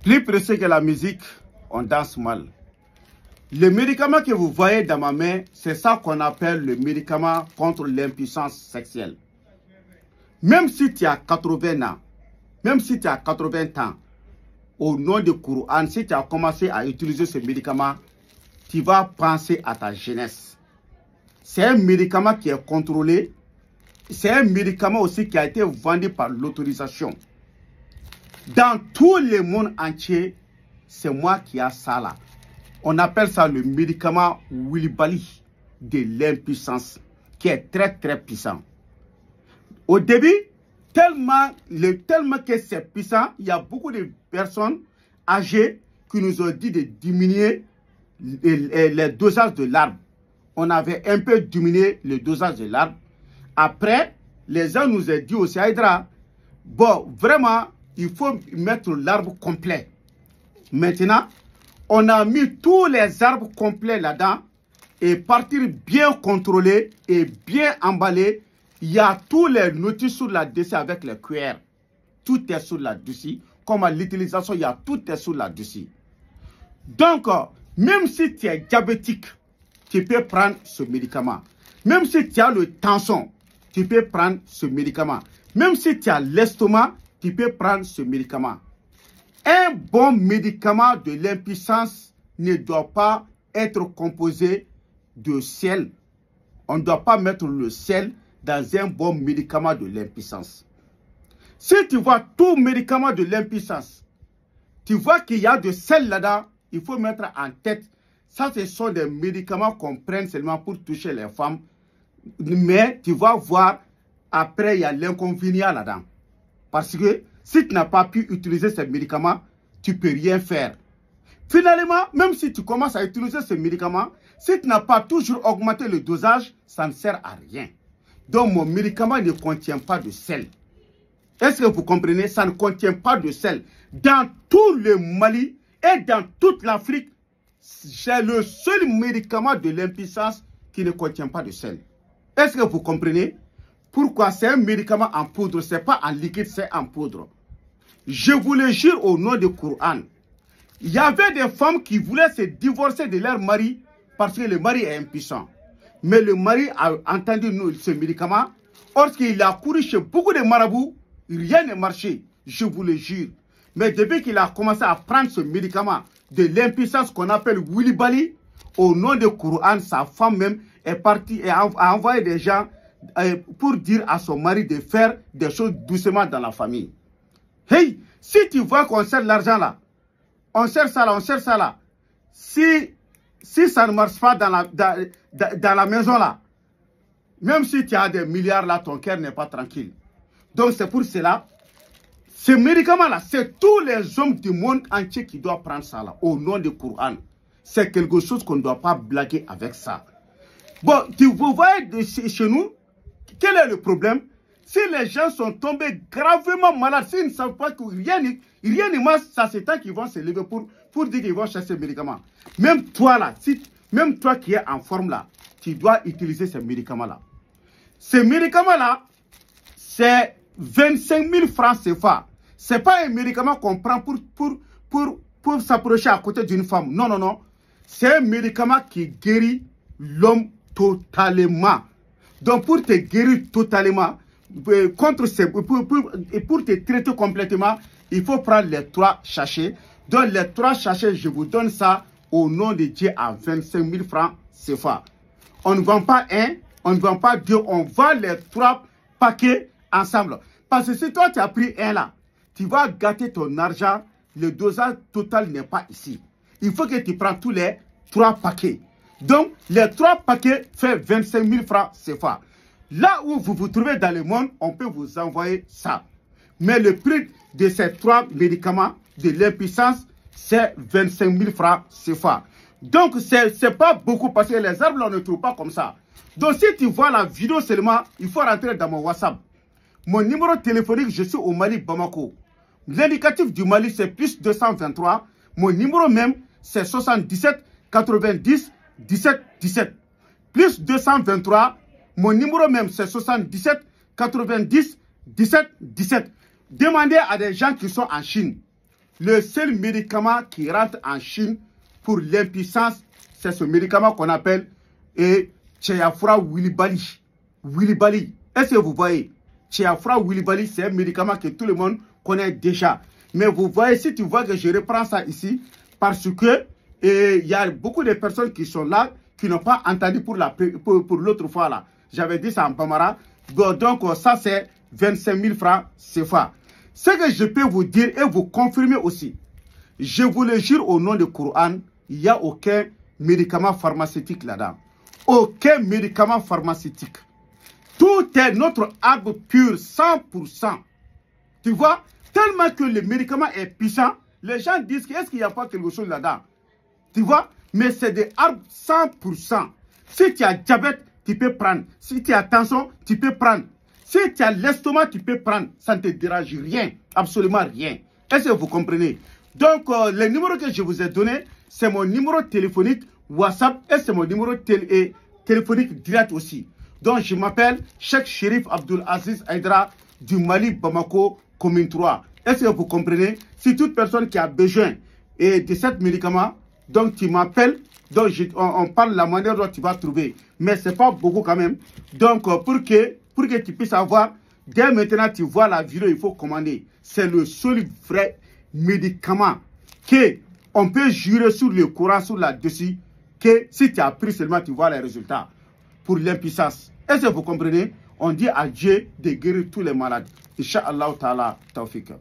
Plus précis que la musique, on danse mal. Le médicament que vous voyez dans ma main, c'est ça qu'on appelle le médicament contre l'impuissance sexuelle. Même si tu as 80 ans, même si tu as 80 ans, au nom du Coran, si tu as commencé à utiliser ce médicament, tu vas penser à ta jeunesse. C'est un médicament qui est contrôlé. C'est un médicament aussi qui a été vendu par l'autorisation. Dans tout le monde entier, c'est moi qui ai ça là. On appelle ça le médicament Wilibali de l'impuissance, qui est très très puissant. Au début, tellement que c'est puissant, il y a beaucoup de personnes âgées qui nous ont dit de diminuer les dosages de l'arbre. On avait un peu diminué le dosage de l'arbre. Après, les gens nous ont dit aussi, Aïdra, bon, vraiment, il faut mettre l'arbre complet. Maintenant, on a mis tous les arbres complets là-dedans et partir bien contrôlé et bien emballé. Il y a tous les notices sur là-dessus avec les cuillères. Tout est sur là-dessus. Comme à l'utilisation, il y a tout est sur là-dessus. Donc, même si tu es diabétique, tu peux prendre ce médicament. Même si tu as le tension, tu peux prendre ce médicament. Même si tu as l'estomac, tu peux prendre ce médicament. Un bon médicament de l'impuissance ne doit pas être composé de sel. On ne doit pas mettre le sel dans un bon médicament de l'impuissance. Si tu vois tout médicament de l'impuissance, tu vois qu'il y a de sel là-dedans, il faut mettre en tête, ça ce sont des médicaments qu'on prend seulement pour toucher les femmes. Mais tu vas voir, après il y a l'inconvénient là-dedans. Parce que si tu n'as pas pu utiliser ces médicaments, tu ne peux rien faire. Finalement, même si tu commences à utiliser ces médicaments, si tu n'as pas toujours augmenté le dosage, ça ne sert à rien. Donc mon médicament ne contient pas de sel. Est-ce que vous comprenez? Ça ne contient pas de sel. Dans tout le Mali et dans toute l'Afrique, j'ai le seul médicament de l'impuissance qui ne contient pas de sel. Est-ce que vous comprenez? Pourquoi c'est un médicament en poudre, ce n'est pas en liquide, c'est en poudre. Je vous le jure au nom du Coran. Il y avait des femmes qui voulaient se divorcer de leur mari parce que le mari est impuissant. Mais le mari a entendu ce médicament. Lorsqu'il a couru chez beaucoup de marabouts, rien n'a marché, je vous le jure. Mais depuis qu'il a commencé à prendre ce médicament de l'impuissance qu'on appelle Wilibali, au nom du Coran, sa femme même est partie et a envoyé des gens pour dire à son mari de faire des choses doucement dans la famille. Hey, si tu vois qu'on sert l'argent là, on sert ça là, on sert ça là. Si ça ne marche pas dans la maison là, même si tu as des milliards là, ton cœur n'est pas tranquille. Donc c'est pour cela, ce médicament là, c'est tous les hommes du monde entier qui doivent prendre ça là, au nom du Coran. C'est quelque chose qu'on ne doit pas blaguer avec ça. Bon, vous voyez chez nous, quel est le problème? Si les gens sont tombés gravement malades, s'ils ne savent pas que rien ne marche, ça c'est temps qu'ils vont se lever pour dire qu'ils vont chercher le médicament. Même toi là, même toi qui es en forme là, tu dois utiliser ce médicament là. Ce médicament là, c'est 25 000 francs CFA. Ce n'est pas un médicament qu'on prend pour s'approcher à côté d'une femme. Non, non, non. C'est un médicament qui guérit l'homme totalement. Donc pour te guérir totalement, pour te traiter complètement, il faut prendre les 3 sachets. Donc les 3 sachets, je vous donne ça au nom de Dieu à 25 000 francs CFA. On ne vend pas un, on ne vend pas 2, on vend les 3 paquets ensemble. Parce que si toi tu as pris un là, tu vas gâter ton argent, le dosage total n'est pas ici. Il faut que tu prends tous les 3 paquets. Donc, les 3 paquets font 25 000 francs CFA. Là où vous vous trouvez dans le monde, on peut vous envoyer ça. Mais le prix de ces 3 médicaments de l'impuissance, c'est 25 000 francs CFA. Donc, ce n'est pas beaucoup parce que les arbres, on ne trouve pas comme ça. Donc, si tu vois la vidéo seulement, il faut rentrer dans mon WhatsApp. Mon numéro téléphonique, je suis au Mali, Bamako. L'indicatif du Mali, c'est plus 223. Mon numéro même, c'est 77 90 17 17. Plus 223. Mon numéro même, c'est 77 90 17 17. Demandez à des gens qui sont en Chine. Le seul médicament qui rentre en Chine pour l'impuissance, c'est ce médicament qu'on appelle Chayafra Wilibali. Wilibali. Est-ce que vous voyez? Chayafra Wilibali, c'est un médicament que tout le monde connaît déjà. Mais vous voyez, si tu vois que je reprends ça ici, parce que il y a beaucoup de personnes qui sont là, qui n'ont pas entendu pour l'autre fois là. J'avais dit ça en Pamara. Donc ça c'est 25 000 francs CFA. Ce que je peux vous dire et vous confirmer aussi, je vous le jure au nom du Coran, il n'y a aucun médicament pharmaceutique là-dedans. Aucun médicament pharmaceutique. Tout est notre arbre pur, 100%. Tu vois, tellement que le médicament est puissant, les gens disent est-ce qu'il n'y a pas quelque chose là-dedans? Tu vois, mais c'est des arbres 100%. Si tu as diabète, tu peux prendre. Si tu as tension, tu peux prendre. Si tu as l'estomac, tu peux prendre. Ça ne te dérange rien. Absolument rien. Est-ce que vous comprenez? Donc, le numéro que je vous ai donné, c'est mon numéro téléphonique WhatsApp et c'est mon numéro téléphonique direct aussi. Donc, je m'appelle Cheikh Chérif Abdul Aziz Aïdra du Mali, Bamako, commune 3. Est-ce que vous comprenez? Si toute personne qui a besoin de cet médicament, donc tu m'appelles, donc on parle de la manière dont tu vas trouver. Mais ce n'est pas beaucoup quand même. Donc, pour que tu puisses avoir, dès maintenant, tu vois la vidéo, il faut commander. C'est le seul vrai médicament que on peut jurer sur le Coran, sur la dessus, que si tu as pris seulement, tu vois les résultats pour l'impuissance. Est-ce que vous comprenez? On dit à Dieu de guérir tous les malades. Inch'Allah ta'ala, tawfiq.